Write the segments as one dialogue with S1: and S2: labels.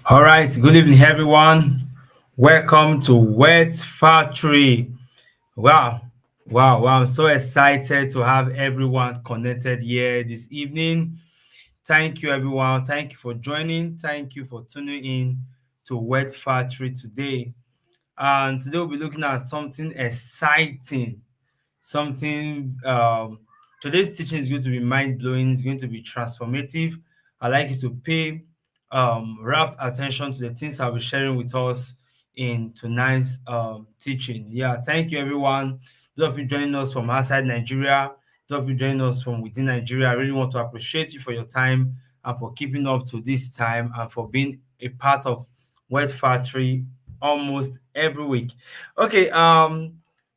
S1: All right, good evening, everyone. Welcome to Wet Factory. Wow, wow. I'm so excited to have everyone connected here this evening. Thank you, everyone. Thank you for joining. Thank you for tuning in to Wet Factory today. And today we'll be looking at something exciting, something today's teaching is going to be mind-blowing, it's going to be transformative. I'd like you to pay rapt attention to the things I'll be sharing with us in tonight's teaching. Yeah, thank you everyone. Those of you joining us from outside Nigeria, those of you joining us from within Nigeria, I really want to appreciate you for your time and for keeping up to this time and for being a part of Wet Factory almost every week. Okay,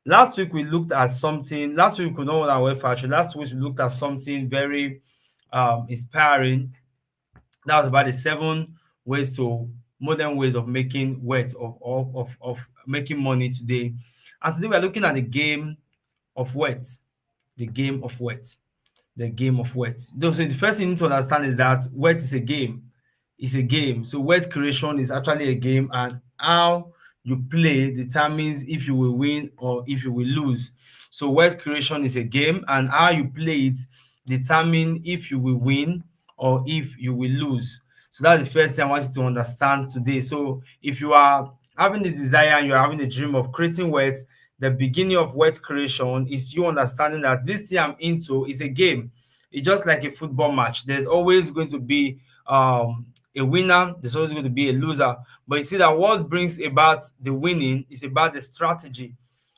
S1: last week we looked at something. Last week we know what our web factory. Last week we looked at something very inspiring. That was about the 7 ways to modern ways of making wealth of making money today. And today we are looking at the game of wealth. The game of wealth. The game of wealth. So the first thing you need to understand is that wealth is a game. It's a game. So wealth creation is actually a game, and how you play determines if you will win or if you will lose. So wealth creation is a game, and how you play it determine if you will win or if you will lose. So that's the first thing I want you to understand today. So if you are having the desire and you're having a dream of creating wealth, the beginning of wealth creation is you understanding that this thing I'm into is a game. It's just like a football match. There's always going to be a winner, there's always going to be a loser. But you see that what brings about the winning is about the strategy.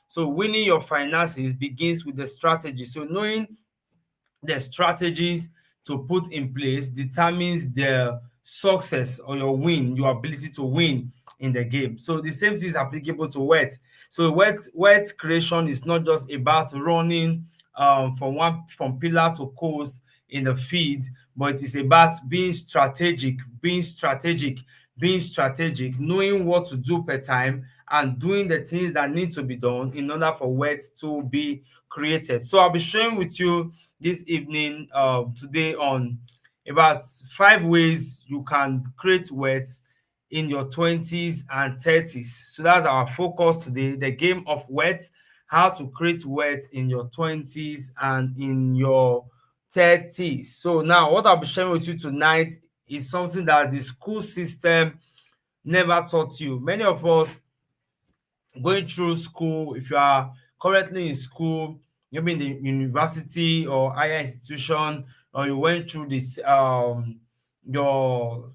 S1: So winning your finances begins with the strategy. So knowing the strategies to put in place determines the success or your win, your ability to win in the game. So the same thing is applicable to wealth. So wealth creation is not just about running from pillar to post in the field, but it is about being strategic, knowing what to do per time and doing the things that need to be done in order for wealth to be created. So I'll be sharing with you this evening, today, on about 5 ways you can create wealth in your 20s and 30s. So that's our focus today, the game of wealth, how to create wealth in your 20s and in your 30s. So now what I'll be sharing with you tonight is something that the school system never taught you. Many of us going through school, if you are currently in school, maybe in the university or higher institution, or you went through this your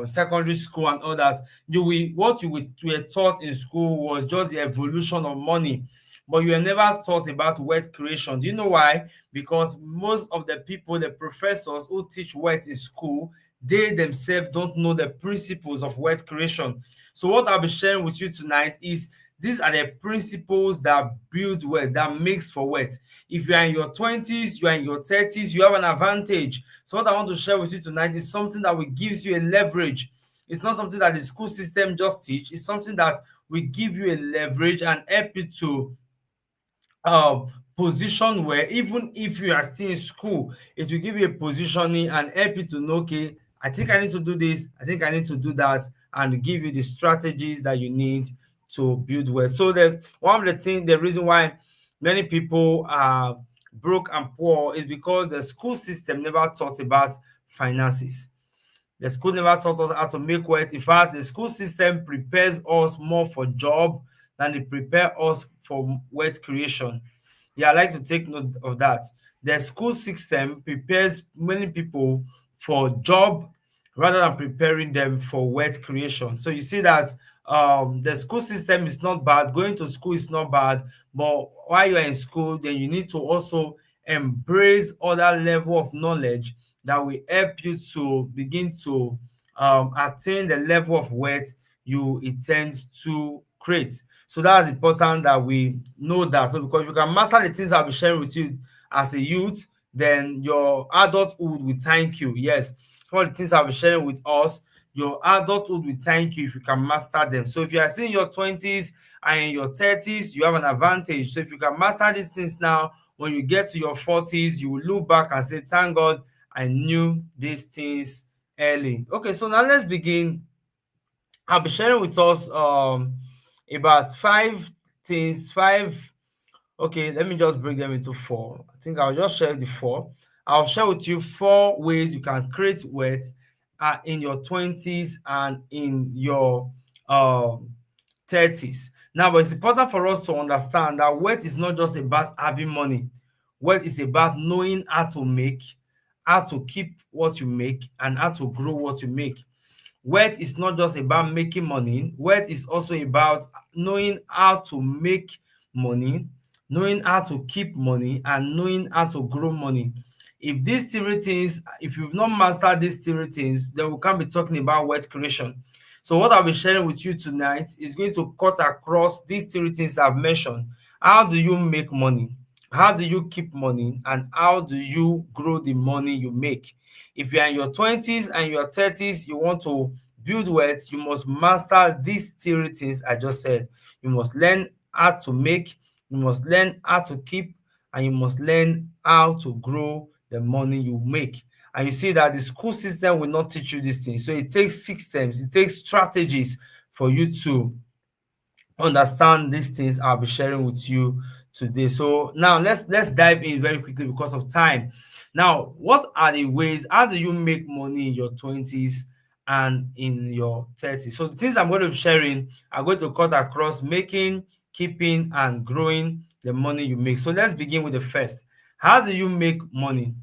S1: secondary school and all that, were taught in school was just the evolution of money, but you were never taught about wealth creation. Do you know why? Because most of the people, the professors who teach wealth in school, they themselves don't know the principles of wealth creation. So what I'll be sharing with you tonight is these are the principles that build wealth, that makes for wealth. If you are in your 20s, you are in your 30s, you have an advantage. So what I want to share with you tonight is something that will gives you a leverage. It's not something that the school system just teach. It's something that will give you a leverage and help you to um position where even if you are still in school, it will give you a positioning and help you to know, okay, I think I need to do this, I think I need to do that, and give you the strategies that you need to build wealth. So the reason why many people are broke and poor is because the school system never taught about finances. The school never taught us how to make wealth. In fact, the school system prepares us more for job than it prepare us for wealth creation. Yeah, I like to take note of that. The school system prepares many people for job rather than preparing them for wealth creation. So you see that the school system is not bad. Going to school is not bad, but while you are in school, then you need to also embrace other level of knowledge that will help you to begin to attain the level of wealth you intend to create. So that's important that we know that. So because if you can master the things I'll be sharing with you as a youth, then your adulthood will thank you. Yes, some of the things I'll be sharing with us, your adulthood will thank you if you can master them. So if you are still in your 20s and in your 30s, you have an advantage. So if you can master these things now, when you get to your 40s, you will look back and say, thank God I knew these things early. Okay, so now let's begin I'll be sharing with us about five things, five. Okay, let me just break them into four. I think I'll just share the four. I'll share with you four ways you can create wealth in your 20s and in your um 30s. Now, but it's important for us to understand that wealth is not just about having money. Wealth is about knowing how to make, how to keep what you make, and how to grow what you make. Wealth is not just about making money. Wealth is also about knowing how to make money, knowing how to keep money, and knowing how to grow money. If these three things, if you've not mastered these three things, then we can't be talking about wealth creation. So what I'll be sharing with you tonight is going to cut across these three things I've mentioned. How do you make money? How do you keep money? And how do you grow the money you make? If you are in your 20s and your 30s, you want to build wealth, you must master these three things I just said. You must learn how to make, you must learn how to keep, and you must learn how to grow the money you make. And you see that the school system will not teach you these things. So it takes systems, it takes strategies for you to understand these things I'll be sharing with you today. So now let's dive in very quickly because of time. Now, what are the ways? How do you make money in your 20s and in your 30s? So the things I'm going to be sharing are going to cut across making, keeping, and growing the money you make. So let's begin with the first. How do you make money?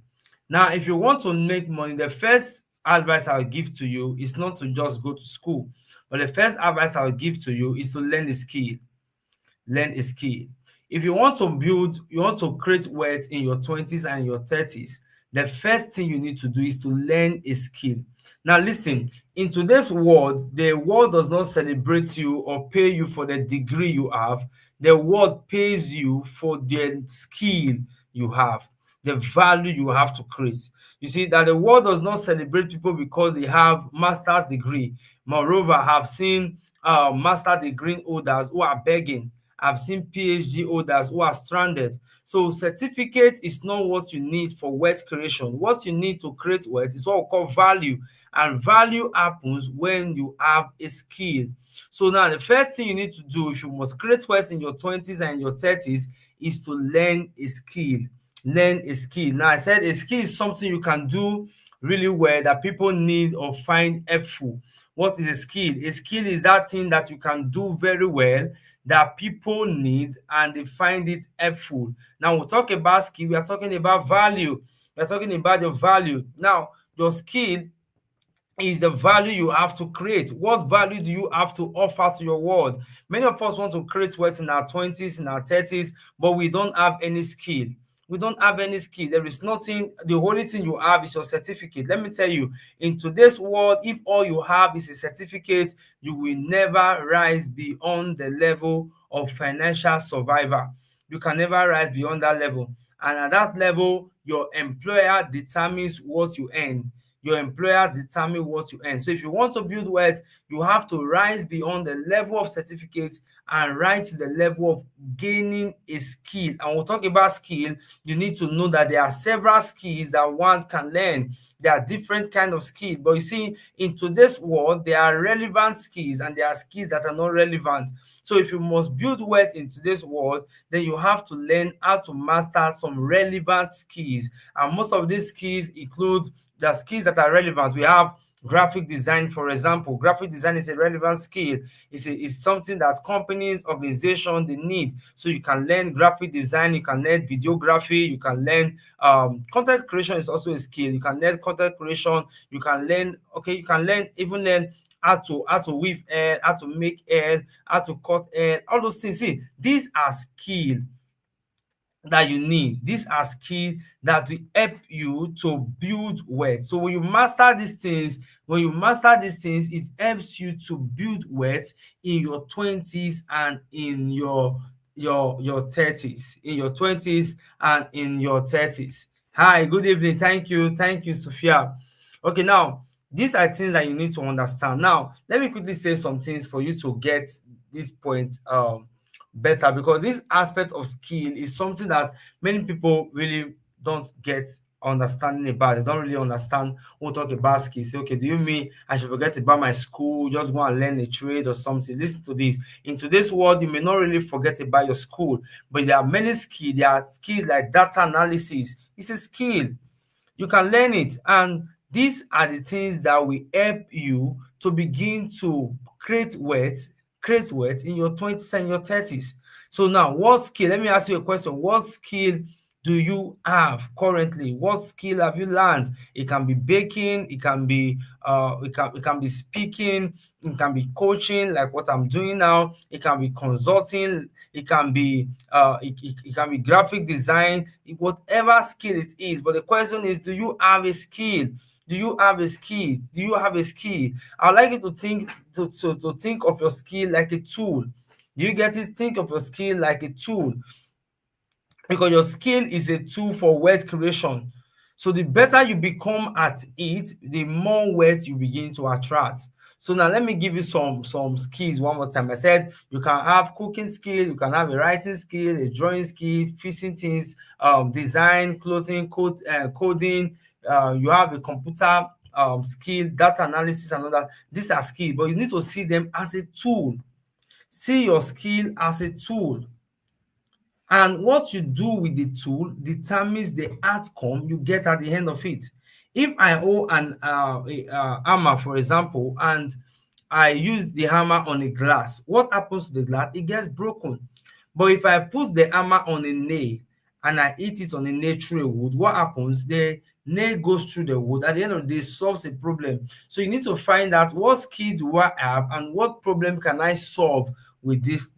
S1: Now, if you want to make money, the first advice I'll give to you is not to just go to school, but the first advice I'll give to you is to learn a skill. Learn a skill. If you want to build, you want to create wealth in your 20s and your 30s, the first thing you need to do is to learn a skill. Now, listen, in today's world, the world does not celebrate you or pay you for the degree you have. The world pays you for the skill you have, the value you have to create. You see that the world does not celebrate people because they have master's degree. Moreover, I've seen master degree holders who are begging. I've seen PhD holders who are stranded. So certificate is not what you need for wealth creation. What you need to create wealth is what we call value. And value happens when you have a skill. So now the first thing you need to do if you must create wealth in your 20s and your 30s is to learn a skill. Learn a skill. Now I said a skill is something you can do really well that people need or find helpful. What is a skill? A skill is that thing that you can do very well that people need and they find it helpful. Now, we talk about skill, we are talking about value. We are talking about your value. Now, your skill is the value you have to create. What value do you have to offer to your world? Many of us want to create wealth in our 20s, in our 30s, but we don't have any skill. We don't have any skill. There is nothing. The only thing you have is your certificate. Let me tell you, in today's world, if all you have is a certificate, you will never rise beyond the level of financial survivor. You can never rise beyond that level. And at that level, your employer determines what you earn. Your employer determine what you earn. So if you want to build wealth, you have to rise beyond the level of certificate and rise to the level of gaining a skill. And we'll talk about skill. You need to know that there are several skills that one can learn. There are different kind of skills. But you see, in today's world, there are relevant skills and there are skills that are not relevant. So if you must build wealth in today's world, then you have to learn how to master some relevant skills. And most of these skills include the skills that are relevant. We have graphic design, for example. Graphic design is a relevant skill. It's something that companies, organizations, they need. So you can learn graphic design, you can learn videography, you can learn content creation is also a skill. You can learn content creation, you can learn, okay, you can learn, even learn how to weave hair, how to make hair, how to cut hair, all those things. See, these are skills that you need. These are skills that will help you to build wealth. So when you master these things, it helps you to build wealth in your 20s and in your 30s. In your 20s and in your 30s. Hi, good evening. Thank you. Thank you, Sophia. Okay, now these are things that you need to understand. Now, let me quickly say some things for you to get this point better, because this aspect of skill is something that many people really don't get understanding about. They don't really understand who talk about skills. Say, okay, do you mean I should forget about my school, just go and learn a trade or something? Listen to this. In today's world, you may not really forget about your school, but there are many skills. There are skills like data analysis. It's a skill. You can learn it, and these are the things that will help you to begin to create wealth in your 20s and your 30s. So now, what skill, let me ask you a question. What skill do you have currently? What skill have you learned? It can be baking, it can be speaking, it can be coaching like what I'm doing now, it can be consulting, it can be graphic design, whatever skill it is. But the question is, do you have a skill? Do you have a skill? Do you have a skill? I'd like you to think of your skill like a tool. Do you get it? Think of your skill like a tool, because your skill is a tool for wealth creation. So the better you become at it, the more wealth you begin to attract. So now let me give you some skills one more time. I said you can have cooking skill, you can have a writing skill, a drawing skill, fixing things, design, clothing, coding. You have a computer skill, data analysis, and all that. These are skills, but you need to see them as a tool. See your skill as a tool. And what you do with the tool determines the outcome you get at the end of it. If I owe hammer, for example, and I use the hammer on a glass, what happens to the glass? It gets broken. But if I put the hammer on a nail and I hit it on a nail through a wood, what happens? The nail goes through the wood. At the end of the day, solves a problem. So you need to find out what skill do I have and what problem can I solve with this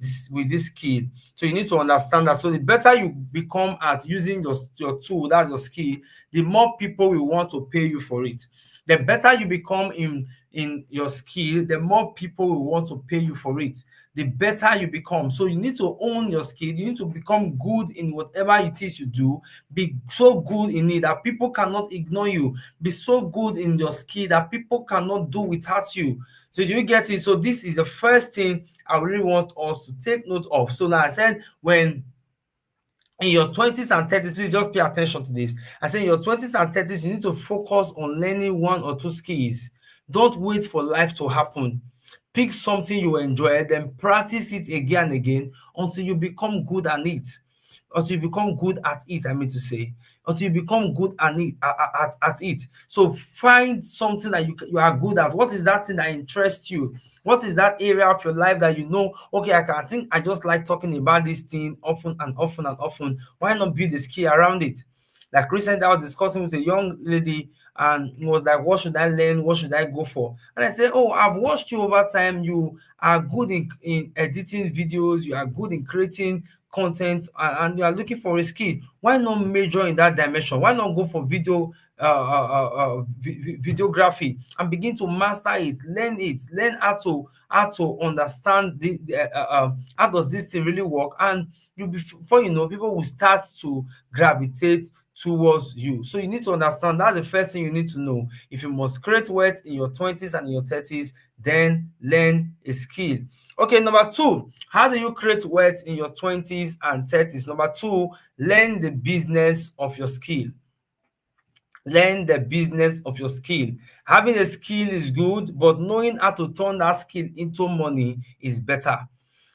S1: skill. So you need to understand that. So the better you become at using your tool, that's your skill, the more people will want to pay you for it. The better you become in your skill, the more people will want to pay you for it. The better you become. So you need to own your skill. You need to become good in whatever it is you do. Be so good in it that people cannot ignore you. Be so good in your skill that people cannot do without you. So do you get it? So this is the first thing I really want us to take note of. So now I said, when in your 20s and 30s, please just pay attention to this. I said in your 20s and 30s, you need to focus on learning one or two skills. Don't wait for life to happen. Pick something you enjoy, then practice it again and again until you become good at it. Until you become good at it, I mean to say, until you become good at it. At it. So find something that you are good at. What is that thing that interests you? What is that area of your life that you know? Okay, I think I just like talking about this thing often and often and often. Why not build a skill around it? Like recently, I was discussing with a young lady, and it was like, what should I learn? What should I go for? And I said, oh, I've watched you over time. You are good in editing videos. You are good in creating content, and you are looking for a skill. Why not major in that dimension? Why not go for videography and begin to master it, learn how to understand how does this thing really work, and before you know, people will start to gravitate towards you. So you need to understand, that's the first thing you need to know. If you must create wealth in your 20s and in your 30s, then learn a skill. Okay, number two, how do you create wealth in your 20s and 30s? Number two, learn the business of your skill. Learn the business of your skill. Having a skill is good, but knowing how to turn that skill into money is better.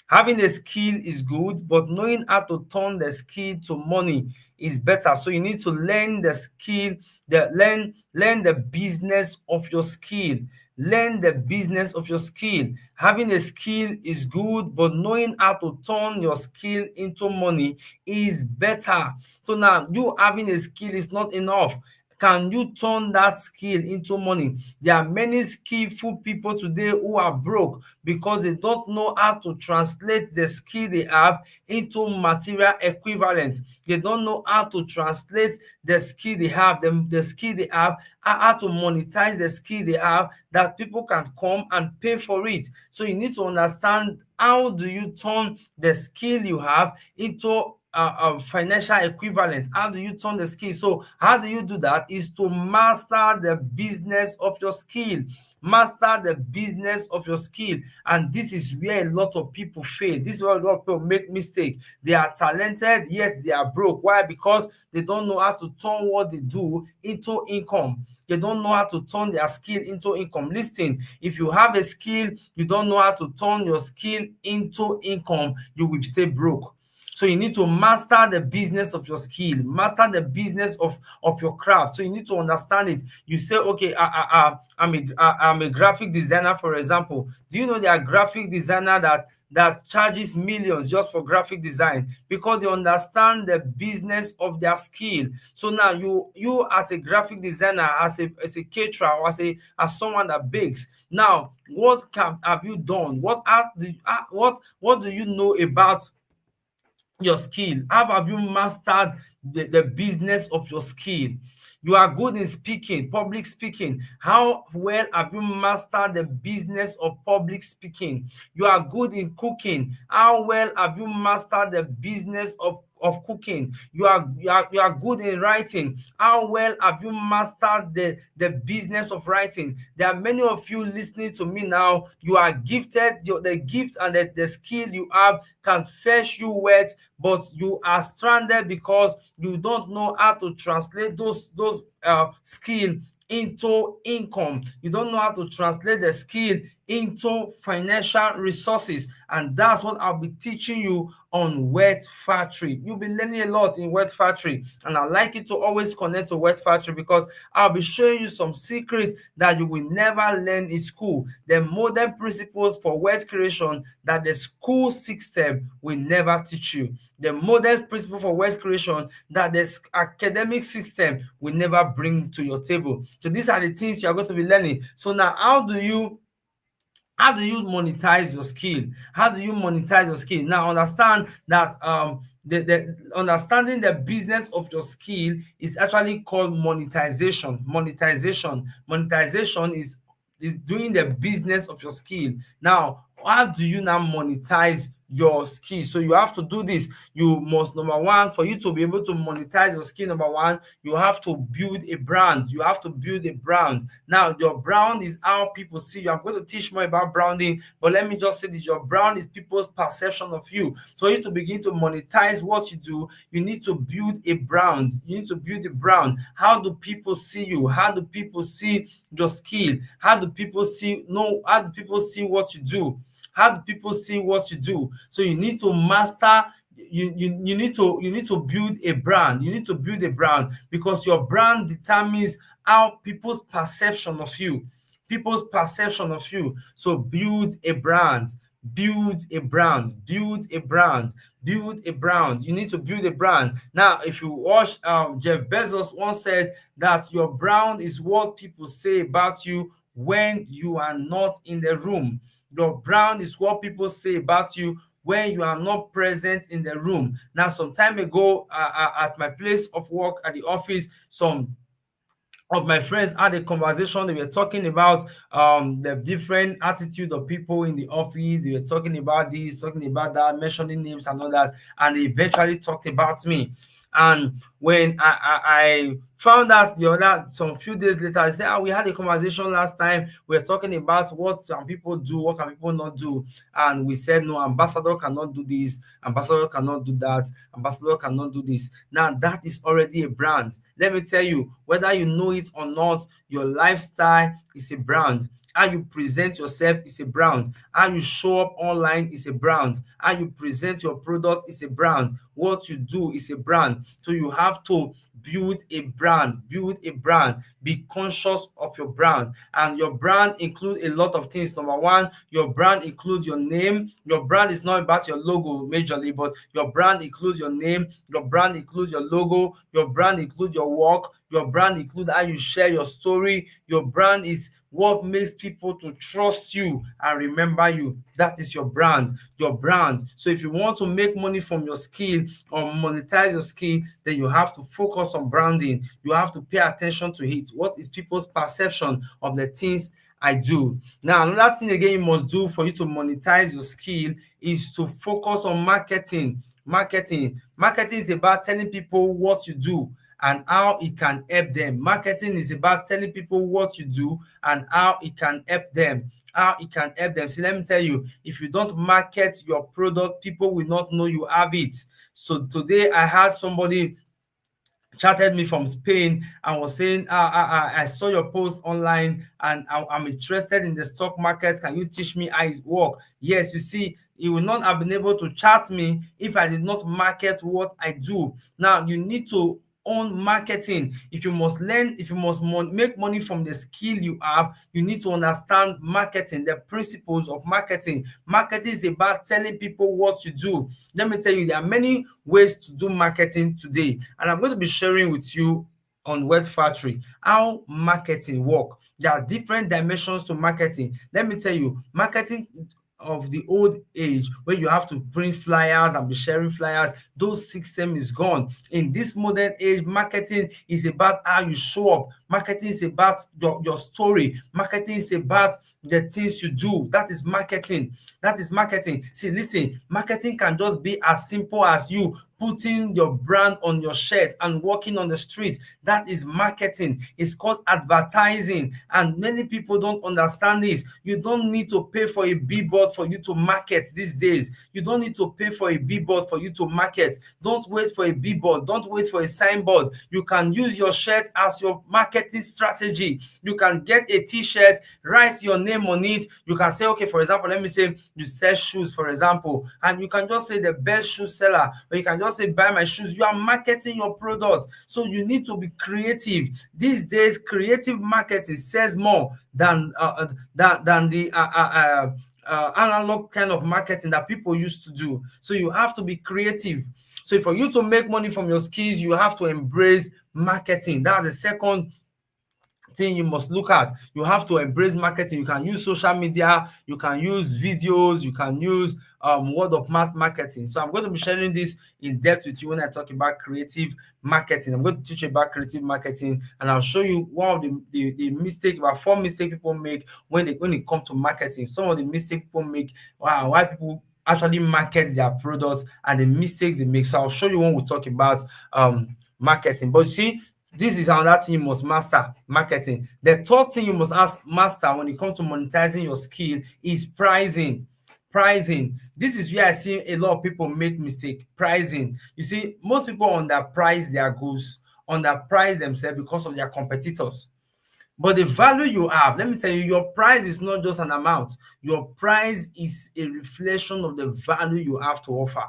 S1: Having a skill is good, but knowing how to turn the skill to money is better. So you need to learn the skill, learn the business of your skill. Learn the business of your skill. Having a skill is good, but knowing how to turn your skill into money is better. So now, you having a skill is not enough. Can you turn that skill into money? There are many skillful people today who are broke because they don't know how to translate the skill they have into material equivalent. They don't know how to translate the skill they have, the skill they have, how to monetize the skill they have, that people can come and pay for it. So you need to understand, how do you turn the skill you have into financial equivalent? How do you turn the skill? So how do you do that? Is to master the business of your skill. Master the business of your skill. And this is where a lot of people fail. This is where a lot of people make mistake. They are talented, yet they are broke. Why? Because they don't know how to turn what they do into income. They don't know how to turn their skill into income. Listen, if you have a skill, you don't know how to turn your skill into income, you will stay broke. So you need to master the business of your skill, master the business of your craft. So you need to understand it. You say, okay, I'm a graphic designer, for example. Do you know there are graphic designer that charges millions just for graphic design because they understand the business of their skill? So now you as a graphic designer, as a caterer, or as someone that bakes, now what have you done? What do you know about your skill? How have you mastered the business of your skill? You are good in speaking, public speaking. How well have you mastered the business of public speaking? You are good in cooking. How well have you mastered the business of cooking? You are good in writing. How well have you mastered the business of writing? There are many of you listening to me now. You are gifted. The gift and the skill you have can fetch you words, but you are stranded because you don't know how to translate those skill into income. You don't know how to translate the skill into financial resources. And that's what I'll be teaching you on Wet Factory. You'll be learning a lot in Wet Factory. And I'd like you to always connect to Wet Factory because I'll be showing you some secrets that you will never learn in school. The modern principles for wet creation that the school system will never teach you. The modern principle for wet creation that the academic system will never bring to your table. So these are the things you are going to be learning. So now, how do you monetize your skill? How do you monetize your skill? Now understand that the understanding the business of your skill is actually called monetization. Monetization is doing the business of your skill. Now, how do you now monetize your skill? So you have to do this. You must, number one, for you to be able to monetize your skill, number one, you have to build a brand. You have to build a brand. Now, your brand is how people see you. I'm going to teach more about branding, but let me just say this: your brand is people's perception of you. So for you to begin to monetize what you do, you need to build a brand. You need to build a brand. How do people see you? How do people see your skill? How do people see what you do? How do people see what you do? So you need to master. You need to build a brand. You need to build a brand because your brand determines how people's perception of you. People's perception of you. So build a brand. Build a brand. Build a brand. Build a brand. You need to build a brand. Now, if you watch, Jeff Bezos once said that your brand is what people say about you when you are not in the room. Your brand is what people say about you when you are not present in the room. Now, some time ago, at my place of work at the office, some of my friends had a conversation. They were talking about the different attitude of people in the office. They were talking about this, talking about that, mentioning names and all that, and they eventually talked about me. And when I found out some few days later, I said, we had a conversation last time. We were talking about what can people do, what can people not do. And we said, no, ambassador cannot do this, ambassador cannot do that, ambassador cannot do this. Now, that is already a brand. Let me tell you, whether you know it or not, your lifestyle is a brand. How you present yourself is a brand. How you show up online is a brand. How you present your product is a brand. What you do is a brand. So you have to build a brand. Build a brand. Be conscious of your brand. And your brand includes a lot of things. Number one, your brand includes your name. Your brand is not about your logo majorly, but your brand includes your name. Your brand includes your logo. Your brand includes your work. Your brand includes how you share your story. Your brand is what makes people to trust you and remember you. That is your brand. Your brand. So if you want to make money from your skill or monetize your skill, then you have to focus on branding. You have to pay attention to it. What is people's perception of the things I do? Now, another thing again you must do for you to monetize your skill is to focus on marketing. Marketing is about telling people what you do and how it can help them. Marketing is about telling people what you do and how it can help them. See, let me tell you, if you don't market your product, people will not know you have it. So today I had somebody chatted me from Spain and was saying, I saw your post online and I'm interested in the stock market. Can you teach me how it works? Yes, you see, he will not have been able to chat me if I did not market what I do. Now, you need to own marketing. If you must learn, if you must make money from the skill you have, you need to understand marketing, the principles of marketing. Marketing is about telling people what you do. Let me tell you, there are many ways to do marketing today, and I'm going to be sharing with you on Word Factory how marketing work. There are different dimensions to marketing. Let me tell you, marketing of the old age where you have to print flyers and be sharing flyers, those system is gone. In this modern age, marketing is about how you show up. Marketing is about your story. Marketing is about the things you do. That is marketing. See, listen, marketing can just be as simple as you putting your brand on your shirt and walking on the street. That is marketing. It's called advertising, and many people don't understand this. You don't need to pay for a billboard for you to market these days. You don't need to pay for a billboard for you to market. Don't wait for a billboard. Don't wait for a signboard. You can use your shirt as your marketing strategy. You can get a t-shirt, write your name on it. You can say, okay, for example, let me say you sell shoes, for example, and you can just say the best shoe seller, or you can just say buy my shoes. You are marketing your product. So you need to be creative. These days, creative marketing sells more than the analog kind of marketing that people used to do. So you have to be creative. So for you to make money from your skills, you have to embrace marketing. That's the second thing you must look at. You have to embrace marketing. You can use social media, you can use videos, you can use word of mouth marketing. So I'm going to be sharing this in depth with you when I talk about creative marketing. I'm going to teach you about creative marketing, and I'll show you one of the mistake, about 4 mistakes people make when it comes to marketing. Some of the mistakes people make, why people actually market their products, and the mistakes they make. So I'll show you when we talk about marketing. But you see, this is another thing you must master: marketing. The third thing you must master when it comes to monetizing your skill is pricing. This is where I see a lot of people make mistake. Pricing. You see, most people underprice their goods, underprice themselves because of their competitors. But the value you have, let me tell you, your price is not just an amount. Your price is a reflection of the value you have to offer.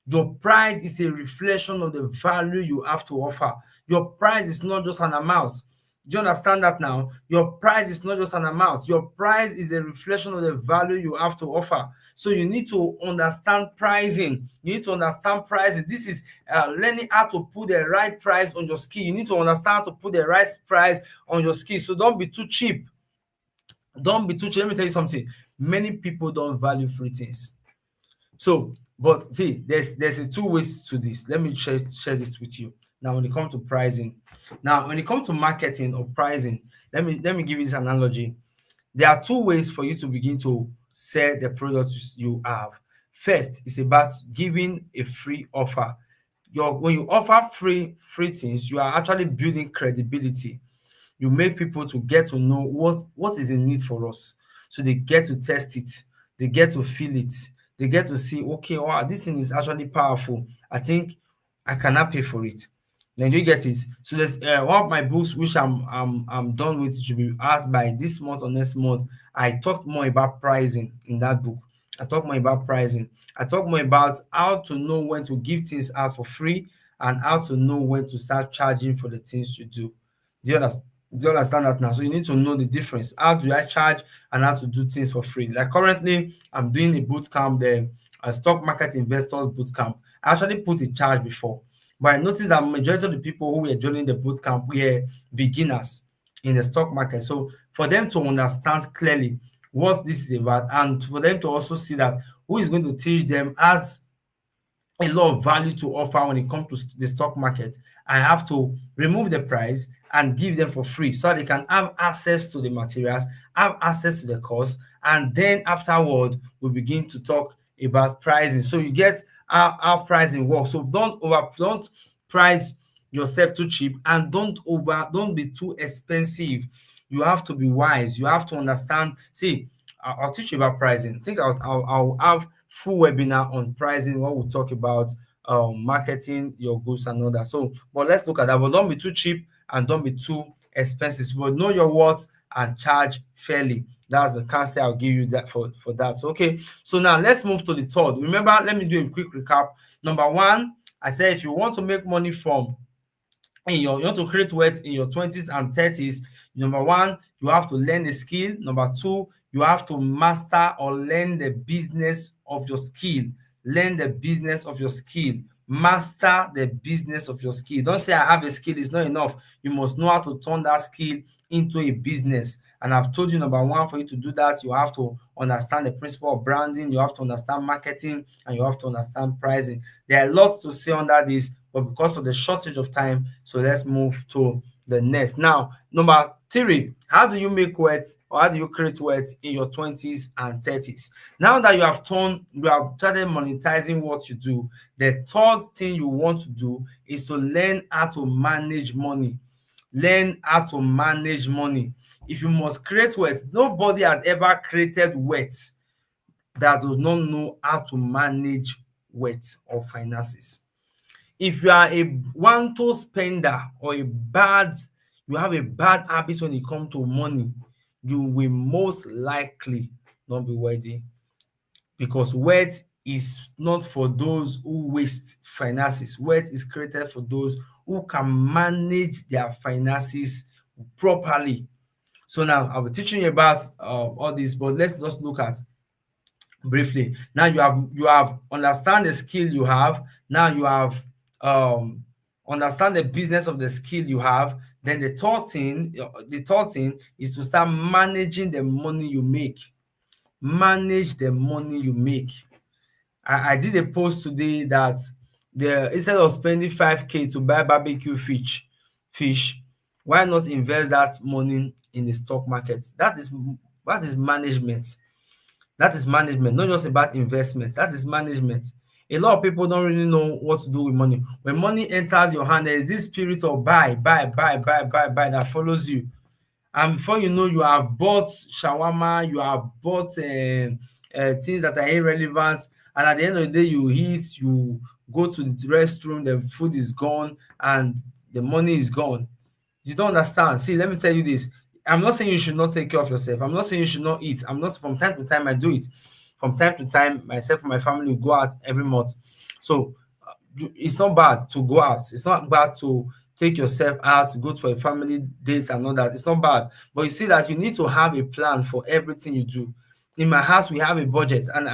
S1: Your price is a reflection of the value you have to offer. Your price is not just an amount. Do you understand that now? Your price is not just an amount. Your price is a reflection of the value you have to offer. So you need to understand pricing. You need to understand pricing. This is learning how to put the right price on your skill. You need to understand how to put the right price on your skill. So don't be too cheap. Don't be too cheap. Let me tell you something. Many people don't value free things. So, but see, there's a two ways to this. Let me share this with you. Now, when it comes to pricing, now when it comes to marketing or pricing, let me give you this analogy. There are two ways for you to begin to sell the products you have. First, it's about giving a free offer. When you offer free things, you are actually building credibility. You make people to get to know what is in need for us. So they get to test it, they get to feel it, they get to see, okay, wow, this thing is actually powerful. I think I cannot pay for it. Then you get it. So there's one of my books which I'm done with, should be asked by this month or next month. I talked more about pricing in that book. I talk more about pricing. I talk more about how to know when to give things out for free and how to know when to start charging for the things you do. Do you understand? Do you understand that now? So you need to know the difference. How do I charge and how to do things for free? Like currently, I'm doing a boot camp, the stock market investors boot camp. I actually put a charge before, but I noticed that majority of the people who were joining the boot camp were beginners in the stock market. So for them to understand clearly what this is about, and for them to also see that who is going to teach them has a lot of value to offer when it comes to the stock market, I have to remove the price and give them for free so they can have access to the materials, have access to the course, and then afterward we begin to talk about pricing. So you get how pricing works. So don't price yourself too cheap, and don't be too expensive. You have to be wise. You have to understand. See, I'll teach you about pricing. I think I'll have full webinar on pricing when we talk about marketing your goods and all that. So, but let's look at that. But don't be too cheap and don't be too expensive. But know your worth and charge fairly. That's the counsel I'll give you that for that. So okay. So now let's move to the third. Remember, let me do a quick recap. Number one, I said if you want to make money from you want to create wealth in your 20s and 30s. Number one, you have to learn a skill. Number two, you have to master or learn the business of your skill. Learn the business of your skill. Master the business of your skill. Don't say I have a skill, it's not enough. You must know how to turn that skill into a business. And I've told you, number one, for you to do that, you have to understand the principle of branding, you have to understand marketing, and you have to understand pricing. There are lots to say under this, but because of the shortage of time, so let's move to the next. Now, number three, how do you make wealth, or how do you create wealth in your 20s and 30s? Now that you have started monetizing what you do, the third thing you want to do is to learn how to manage money. Learn how to manage money. If you must create wealth, nobody has ever created wealth that does not know how to manage wealth or finances. If you are a want-to spender or you have a bad habit when it comes to money, you will most likely not be wealthy, because wealth is not for those who waste finances. Wealth is created for those who can manage their finances properly. So now I'll be teaching you about all this, but let's just look at briefly. Now you have understand the skill you have. Now you have understand the business of the skill you have. Then the third thing is to start managing the money you make. Manage the money you make. I did a post today that instead of spending 5K to buy barbecue fish, why not invest that money in the stock market? That is management. That is management, not just about investment. That is management. A lot of people don't really know what to do with money. When money enters your hand, there is this spirit of buy, buy, buy, buy, buy, buy that follows you. And before you know, you have bought shawarma, you have bought things that are irrelevant. And at the end of the day, you eat, you go to the restroom, the food is gone, and the money is gone. You don't understand. See, let me tell you this. I'm not saying you should not take care of yourself. I'm not saying you should not eat. I'm not From time to time I do it. From time to time, myself and my family will go out every month. So it's not bad to go out. It's not bad to take yourself out, go to a family date and all that. It's not bad. But you see that you need to have a plan for everything you do. In my house, we have a budget, and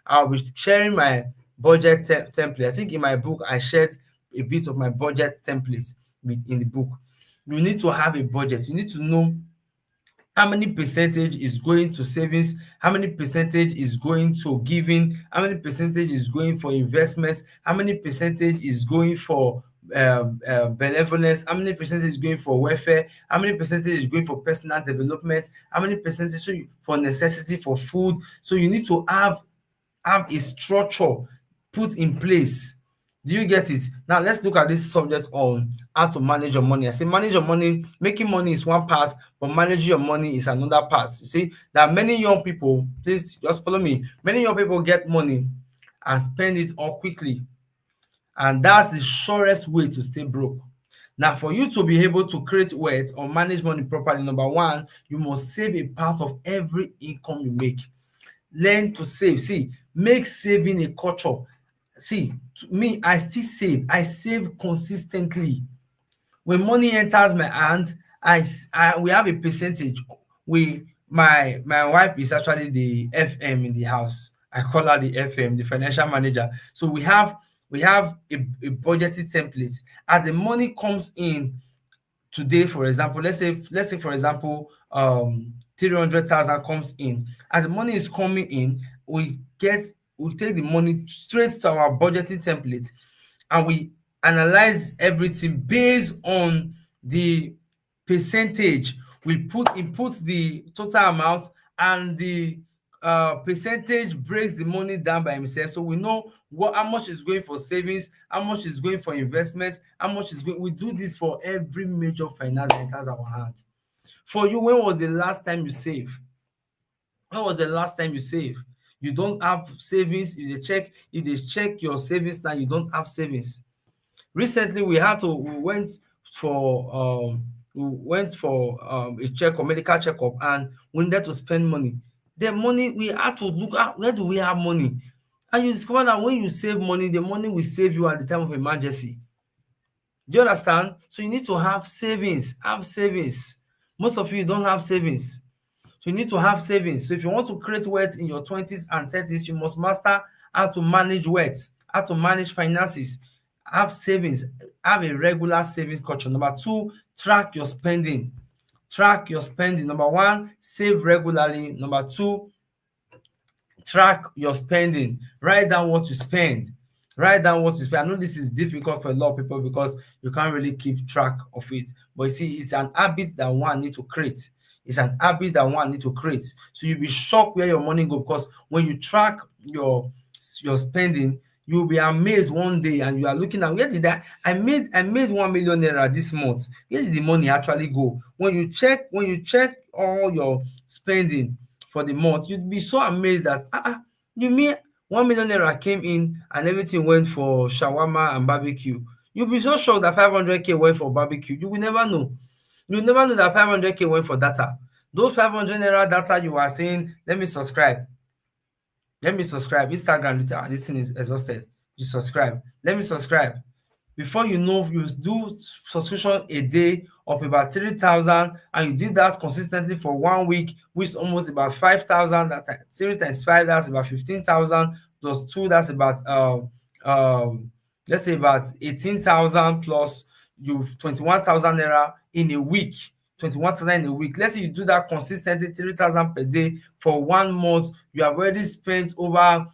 S1: I'll be sharing my budget template. I think in my book, I shared a bit of my budget template in the book. You need to have a budget. You need to know how many percentage is going to savings, how many percentage is going to giving, how many percentage is going for investment, how many percentage is going for benevolence, how many percentage is going for welfare, how many percentage is going for personal development, how many percentage for necessity, for food. So you need to have a structure put in place. Do you get it? Now let's look at this subject on how to manage your money. I say manage your money. Making money is one part, but managing your money is another part. You see that many young people, please just follow me. Many young people get money and spend it all quickly, and that's the surest way to stay broke. Now, for you to be able to create wealth or manage money properly, number one, you must save a part of every income you make. Learn to save. See, make saving a culture. See, to me, I still save. I save consistently. When money enters my hand, we have a percentage. My wife is actually the FM in the house. I call her the FM, the financial manager. So we have a budgeted template. As the money comes in, today, for example, let's say for example, 300,000 comes in. As the money is coming in, we take the money straight to our budgeting template, and we analyze everything based on the percentage. We input the total amount and the percentage breaks the money down by himself, so we know what how much is going for savings, how much is going for investment, how much is going. We do this for every major finance that enters our hand. For you, when was the last time you save? When was the last time you save? You don't have savings. If they check your savings now, you don't have savings. Recently we went for a medical checkup, and we needed to spend money. The money, we had to look at where do we have money, and you discover that when you save money, the money will save you at the time of emergency. Do you understand? So you need to have savings. Have savings. Most of you don't have savings. So you need to have savings. So if you want to create wealth in your 20s and 30s, you must master how to manage wealth, how to manage finances. Have savings. Have a regular savings culture. Number two, track your spending. Track your spending. Number one, save regularly. Number two, track your spending. Write down what you spend. Write down what you spend. I know this is difficult for a lot of people because you can't really keep track of it. But you see, it's an habit that one need to create. It's an habit that one need to create. So you'll be shocked where your money go, because when you track your spending, you'll be amazed one day and you are looking at, where did I made 1 million naira this month. Where did the money actually go? When you check all your spending for the month, you'd be so amazed that you mean 1 million naira came in and everything went for shawarma and barbecue. You'll be so shocked that 500k went for barbecue. You will never know. You never know that 500k went for data. Those 500 naira data you are saying, let me subscribe. Let me subscribe. Instagram, this thing is exhausted. You subscribe. Let me subscribe. Before you know, you do subscription a day of about 3,000, and you did that consistently for 1 week, which is almost about 5,000. That 3 times 5, that's about 15,000, plus 2, that's about let's say about 18,000, plus you've 21,000 naira in a week. 21,000 in a week. Let's say you do that consistently, 3,000 per day for 1 month. You have already spent over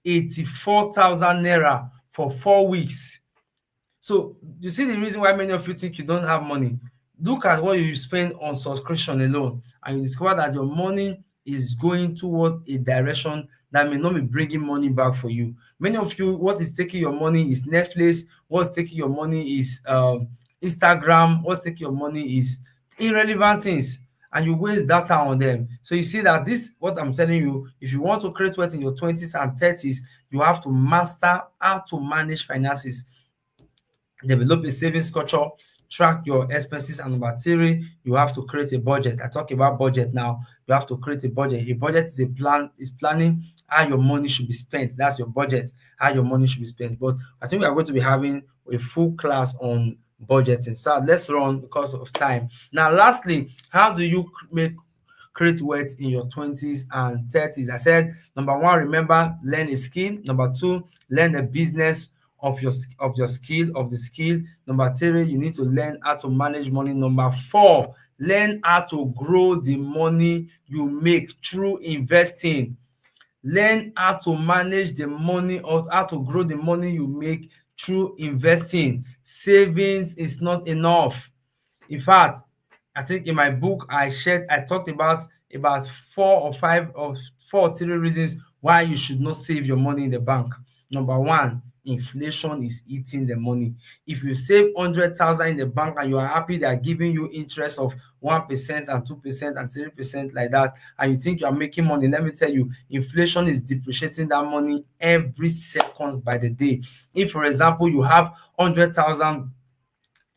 S1: 84,000 naira for 4 weeks. So you see the reason why many of you think you don't have money. Look at what you spend on subscription alone, and you discover that your money is going towards a direction that may not be bringing money back for you. Many of you, what is taking your money is Netflix. What's taking your money is Instagram. What's taking your money is irrelevant things, and you waste data on them. So you see that this, what I'm telling you, if you want to create wealth in your 20s and 30s, you have to master how to manage finances. Develop a savings culture, track your expenses, and number three, you have to create a budget. I talk about budget now. You have to create a budget. A budget is a plan, is planning how your money should be spent. That's your budget, how your money should be spent. But I think we are going to be having a full class on budgeting. So let's run because of time. Now, lastly, how do you create wealth in your 20s and 30s? I said, number one, remember, learn a skill. Number two, learn a business of the skill. Number three, you need to learn how to manage money. Number four, learn how to grow the money you make through investing. Learn how to manage the money, or how to grow the money you make through investing. Savings is not enough. In fact, I think in my book I talked about 4 or 3 reasons why you should not save your money in the bank. Number one, inflation is eating the money. If you save 100,000 in the bank and you are happy they are giving you interest of 1% and 2% and 3% like that, and you think you are making money, let me tell you, inflation is depreciating that money every second by the day. If, for example, you have 100,000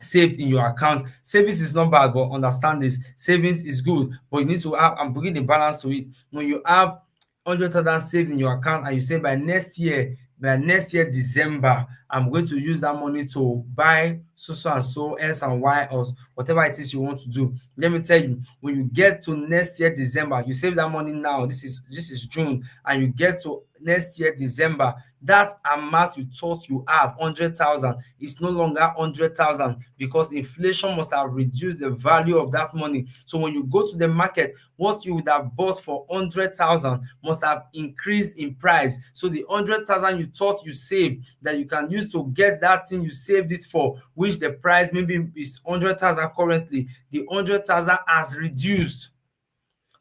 S1: saved in your account, savings is not bad, but understand this, savings is good, but you need to have and bring a balance to it. When you have 100,000 saved in your account and you say by next year December, I'm going to use that money to buy so and so X and Y, or whatever it is you want to do, let me tell you, when you get to next year December, you save that money now, this is June, and you get to next year December, that amount you thought you have 100,000 is no longer 100,000, because inflation must have reduced the value of that money. So when you go to the market, what you would have bought for 100,000 must have increased in price. So the 100,000 you thought you saved, that you can use to get that thing you saved it for, which the price maybe is 100,000 currently, the 100,000 has reduced.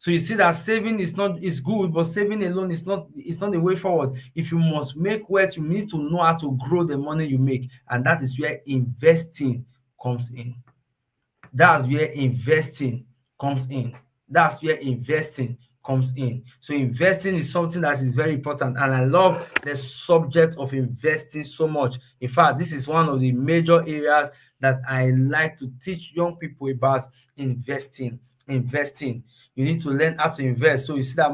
S1: So you see that saving is good, but saving alone is not the way forward. If you must make wealth, you need to know how to grow the money you make, and that is where investing comes in. That's where investing comes in. That's where investing comes in. So investing is something that is very important, and I love the subject of investing so much. In fact, this is one of the major areas that I like to teach young people about. Investing. You need to learn how to invest. So you see that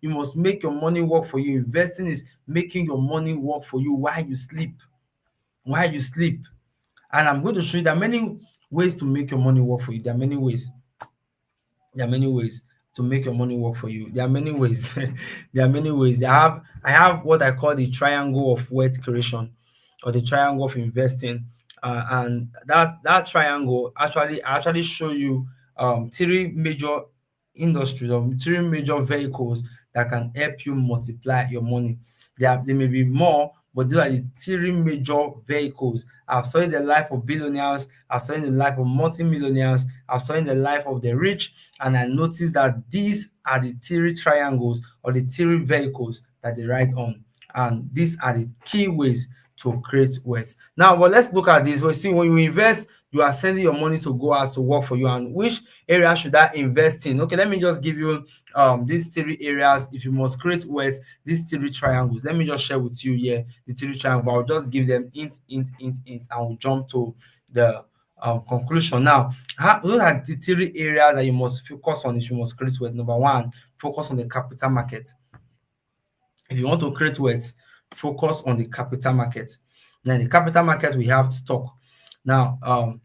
S1: you must make your money work for you. Investing is making your money work for you while you sleep. While you sleep. And I'm going to show you there are many ways to make your money work for you. There are many ways. There are many ways to make your money work for you. There are many ways. There are many ways. I have what I call the triangle of wealth creation, or the triangle of investing. And that triangle actually show you three major industries, or three major vehicles that can help you multiply your money. There may be more, but these are the three major vehicles. I've studied the life of billionaires, I've studied the life of multimillionaires, I've studied the life of the rich, and I noticed that these are the three triangles, or the three vehicles that they ride on. And these are the key ways to create wealth. Now, but let's look at this. We see when you invest, you are sending your money to go out to work for you. And which area should I invest in? Okay, let me just give you these three areas. If you must create wealth, these three triangles. Let me just share with you here the three triangles. I'll just give them int, and we'll jump to the conclusion. Now, those are the three areas that you must focus on if you must create wealth. Number one, focus on the capital market. If you want to create wealth, focus on the capital market. Now, in the capital market, we have stock. Now,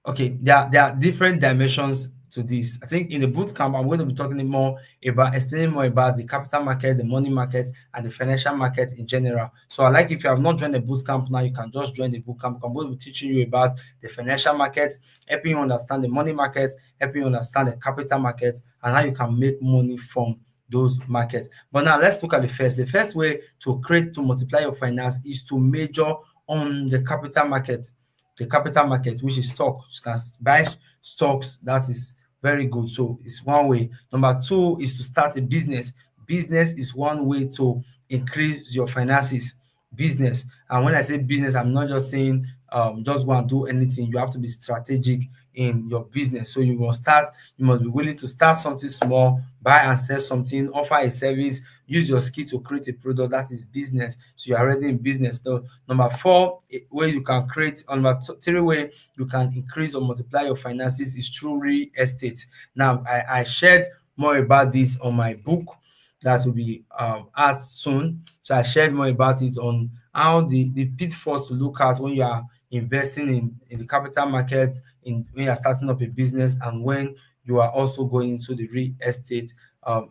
S1: okay, there are different dimensions to this. I think in the boot camp, I'm going to be explaining more about the capital market, the money market, and the financial market in general. So I like, if you have not joined the boot camp now, you can just join the boot camp. I'm going to be teaching you about the financial market, helping you understand the money market, helping you understand the capital market, and how you can make money from those markets. But now let's look at the first. The first way to multiply your finance is to major on the capital market. The capital market, which is stock. You can buy stocks. That is very good. So it's one way. Number two is to start a business. Business is one way to increase your finances. Business. And when I say business, I'm not just saying just go and do anything. You have to be strategic in your business. So you must be willing to start something small, buy and sell something, offer a service, use your skill to create a product. That is business. So you're already in business. So number four, where you can create, number three way you can increase or multiply your finances is through real estate. Now, I shared more about this on my book that will be out soon. So I shared more about it on how the pitfalls to look at when you are investing in the capital market, when you are starting up a business, and when you are also going into the real estate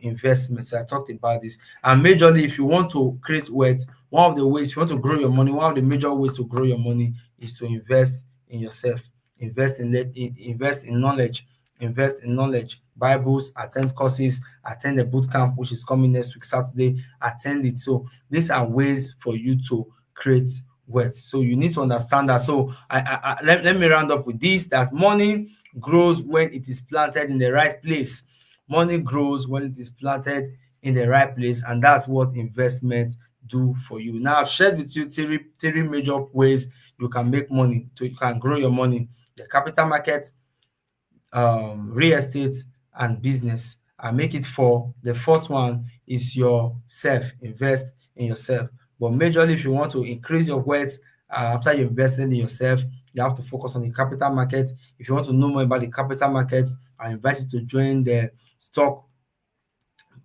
S1: investment. So I talked about this. And majorly, if you want to create wealth, one of the ways, if you want to grow your money, one of the major ways to grow your money is to invest in yourself. Invest in knowledge. Invest in knowledge. Bibles, attend courses, attend the boot camp, which is coming next week, Saturday. Attend it. So these are ways for you to create wealth. So you need to understand that. So let me round up with this, that money grows when it is planted in the right place. Money grows when it is planted in the right place, and that's what investments do for you. Now, I've shared with you three major ways you can make money, so you can grow your money: the capital market, real estate, and business. I make it four. The fourth one is yourself. Invest in yourself. But majorly, if you want to increase your wealth after you invested in yourself, you have to focus on the capital market. If you want to know more about the capital market, I invite you to join stock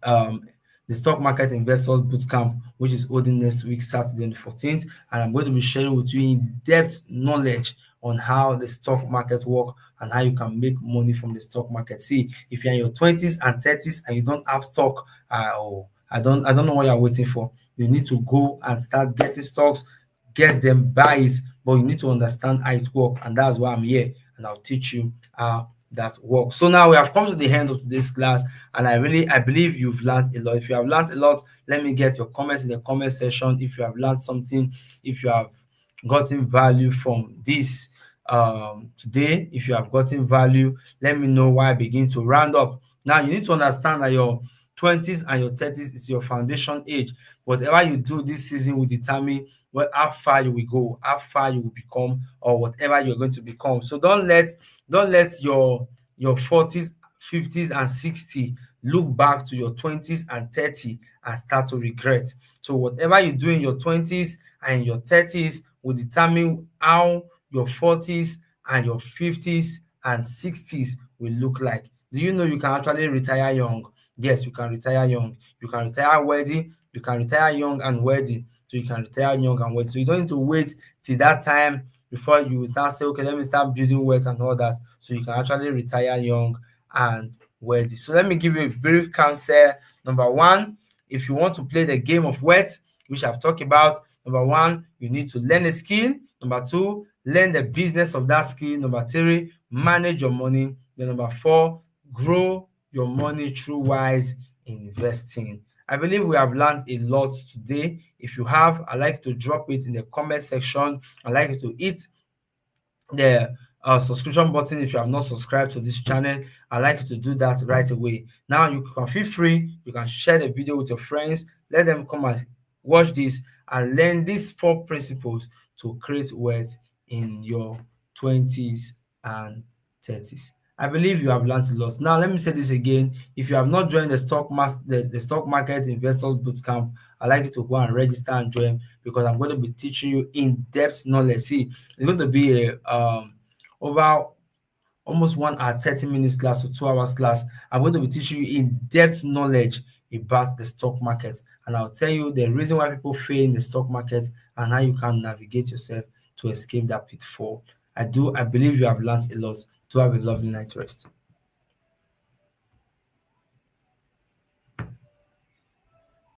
S1: um, the stock market investors bootcamp, which is holding next week, Saturday, the 14th. And I'm going to be sharing with you in-depth knowledge on how the stock market work and how you can make money from the stock market. See, if you're in your 20s and 30s and you don't have stock, I don't know what you're waiting for. You need to go and start getting stocks, get them, buy it, but you need to understand how it works. And that's why I'm here, and I'll teach you how that works. So now we have come to the end of today's class, and I believe you've learned a lot. If you have learned a lot, let me get your comments in the comment section. If you have learned something, if you have gotten value from this today, if you have gotten value, let me know while I begin to round up Now you need to understand that your 20s and your 30s is your foundation age. Whatever you do this season will determine how far you will go, how far you will become, or whatever you're going to become. So don't let your 40s, 50s, and 60 look back to your 20s and 30 and start to regret. So whatever you do in your 20s and your 30s will determine how your 40s and your 50s and 60s will look like. Do you know you can actually retire young? Yes, you can retire young. You can retire wealthy, you can retire young and wealthy. So you can retire young and wealthy. So you don't need to wait till that time before you start say, okay, let me start building wealth and all that. So you can actually retire young and wealthy. So let me give you a brief counsel. Number one, if you want to play the game of wealth, which I've talked about, number one, you need to learn a skill. Number two, learn the business of that skill. Number three, manage your money. Then number four, grow your money through wise investing. I believe we have learned a lot today. If you have, I'd like to drop it in the comment section. I'd like you to hit the subscription button if you have not subscribed to this channel. I'd like you to do that right away. Now you can feel free, you can share the video with your friends, let them come and watch this and learn these 4 principles to create wealth in your 20s and 30s. I believe you have learned a lot. Now let me say this again. If you have not joined the stock market investors bootcamp, I'd like you to go and register and join, because I'm going to be teaching you in-depth knowledge. See, it's going to be a over almost 1 hour 30 minutes class or 2 hours class. I'm going to be teaching you in-depth knowledge about the stock market, and I'll tell you the reason why people fail in the stock market and how you can navigate yourself to escape that pitfall. I believe you have learned a lot. Do have a lovely night rest.